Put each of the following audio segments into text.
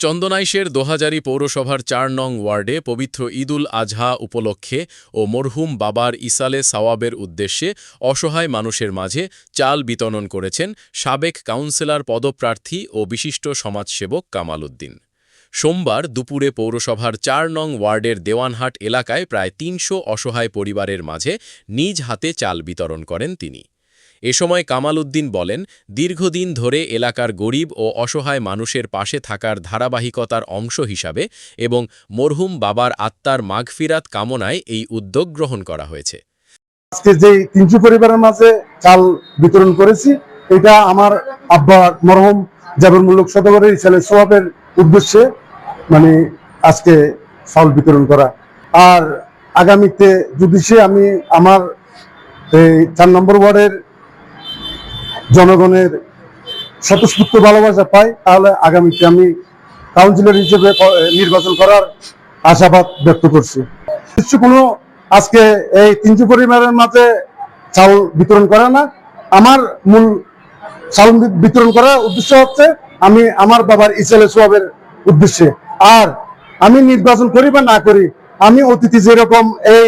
চন্দনাইশের দোহাজারী পৌরসভার ৪ নং ওয়ার্ডে পবিত্র ঈদুল আজহা উপলক্ষে ও মরহুম বাবার ইসালে সাওয়াবের উদ্দেশ্যে অসহায় মানুষের মাঝে চাল বিতরণ করেছেন সাবেক কাউন্সিলর পদপ্রার্থী ও বিশিষ্ট সমাজসেবক কামাল উদ্দিন। সোমবার দুপুরে পৌরসভার ৪ নং ওয়ার্ডের দেওয়ানহাট এলাকায় প্রায় ৩০০ অসহায় পরিবারের মাঝে নিজ হাতে চাল বিতরণ করেন তিনি। এ সময় কামাল উদ্দিন বলেন, দীর্ঘদিন ধরে এলাকার গরিব ও অসহায় মানুষের পাশে থাকার ধারাবাহিকতার অংশ হিসাবে এবং মরহুম বাবার আত্মার মাগফিরাত কামনায় এই উদ্যোগ গ্রহণ করা হয়েছে। আজকে যে ৩০০ পরিবারের মাঝে চাল বিতরণ করেছি, এটা আমার আব্বার মরহুম জাবরমুল্লক শতবরের ছেলে সোহাবের উদ্দেশ্যে আজকে চাল বিতরণ করা। আর আগামীতে যদি আমি আমার এই ৪ নম্বর ওয়ার্ডের জনগণের স্বতঃস্ফূর্ত ভালোবাসা পাই, তাহলে আগামীতে আমি কাউন্সিলর হিসেবে নির্বাচন করার আশাবাদ ব্যক্ত করছি। কোনো আজকে এই ৩০০ পরিবারের মাঝে চাল বিতরণ করা না, আমার মূল চাল বিতরণ করার উদ্দেশ্য হচ্ছে আমি আমার বাবার ইসালে সোহাবের উদ্দেশ্যে। আর আমি নির্বাচন করি বা না করি, আমি অতীতে যেরকম এই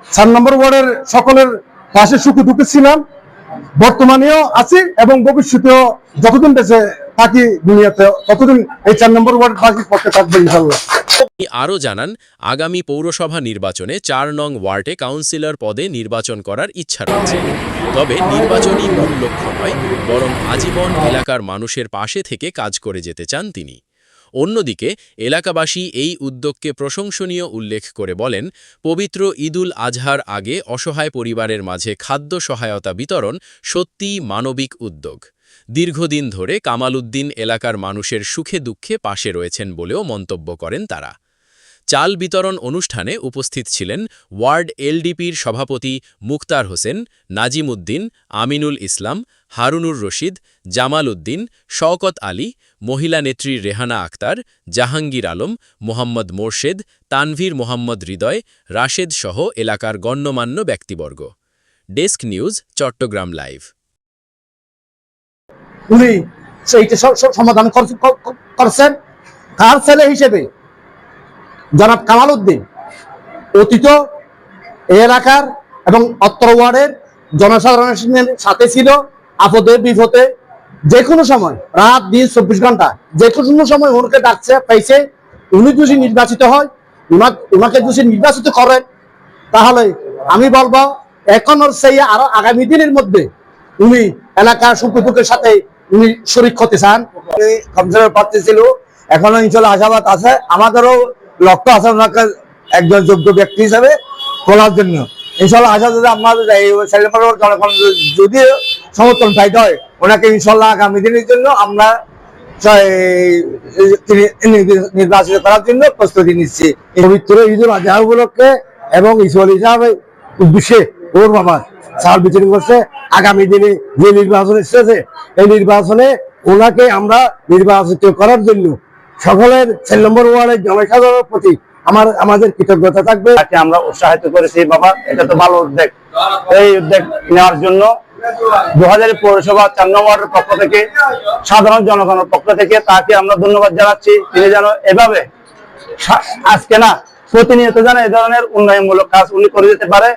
৪ নম্বর ওয়ার্ডের সকলের পাশে সুখে দুঃখে ছিলাম, বর্তমানেও আছি এবং ভবিষ্যতেও যতদিন বেঁচে থাকি দুনিয়াতে ততদিন এই ৪ নম্বর ওয়ার্ডবাসীর পক্ষে থাকবে ইনশাআল্লাহ। তিনি আরও জানান, আগামী পৌরসভা নির্বাচনে ৪ নং ওয়ার্ডে কাউন্সিলর পদে নির্বাচন করার ইচ্ছা রয়েছে। তবে নির্বাচনই মূল লক্ষ্য নয়, বরং আজীবন এলাকার মানুষের পাশে থেকে কাজ করে যেতে চান তিনি। অন্যদিকে এলাকাবাসী এই উদ্যোগকে প্রশংসনীয় উল্লেখ করে বলেন, পবিত্র ঈদুল আজহার আগে অসহায় পরিবারের মাঝে খাদ্য সহায়তা বিতরণ সত্যিই মানবিক উদ্যোগ। দীর্ঘদিন ধরে কামাল উদ্দিন এলাকার মানুষের সুখে দুঃখে পাশে রয়েছেন বলেও মন্তব্য করেন তারা। চাল বিতরণ অনুষ্ঠানে উপস্থিত ছিলেন ওয়ার্ড এলডিপির সভাপতি মুখতার হোসেন, নাজিম উদ্দিন, আমিনুল ইসলাম, হারুনুর রশিদ, জামাল উদ্দিন, শওকত আলী, মহিলা নেত্রী রেহানা আক্তার, জাহাঙ্গীর আলম, মোহাম্মদ মোর্শেদ, তানভীর মোহাম্মদ হৃদয়, রাশেদ সহ এলাকার গণ্যমান্য ব্যক্তিবর্গ। Desk news, Chittagong live. উনি সেইটা সমাধান করছেন তার ছেলে হিসেবে জনাব কামাল উদ্দিন অতীত এলাকার এবং অত্র ওয়ার্ডের জনসাধারণের সাথে ছিল, আপদে বিপদে যে কোনো সময়, রাত দিন ২৪ ঘন্টা যে কোনো সময় ওনাকে ডাকছে পাইছে। উনি যদি নির্বাচিত হয়, ওনাকে যদি নির্বাচিত করেন, তাহলে আমি বলবো এখন ওর সেই আরো আগামী দিনের মধ্যে উনি এলাকার সুখ দুঃখের সাথে উনি শরীক হতে চান। কাউন্সিলর প্রার্থী ছিল, এখনো ইনশাল্লাহ আশাবাদ আছে, আমাদেরও লক্ষ্য আছে ওনাকে একজন যোগ্য ব্যক্তি হিসাবে করার জন্য। ইনশাল্লাহ আশা যদি আমাদের জনগণ যদি সমর্থন পাইতে হয়, ওনাকে ইনশাল্লাহ আগামী দিনের জন্য আমরা নির্বাচিত করার জন্য প্রস্তুতি নিচ্ছি। পবিত্র ঈদুল আজহা উপলক্ষে এবং ঈশ্বর হিসাবে উদ্দেশ্যে ওর বাবা চাল বিতরণ করছে। আগামী দিনে যে নির্বাচন এসেছে, এই নির্বাচনে ওনাকে আমরা নির্বাচিত করার জন্য সকলের ৪ নম্বর ওয়ার্ডের জনসাধারণের প্রতি আমাদের কৃতজ্ঞতা থাকবে। আমরা উৎসাহিত করেছি বাবা, এটা তো ভালো উদ্যোগ। এই উদ্যোগ নেওয়ার জন্য দোহাজারী পৌরসভা ৪ নম্বর ওয়ার্ডের পক্ষ থেকে, সাধারণ জনগণের পক্ষ থেকে তাকে আমরা ধন্যবাদ জানাচ্ছি। তিনি যেন এভাবে আজকে না প্রতিনিয়ত যেন এই ধরনের উন্নয়নমূলক কাজ উনি করে যেতে পারে।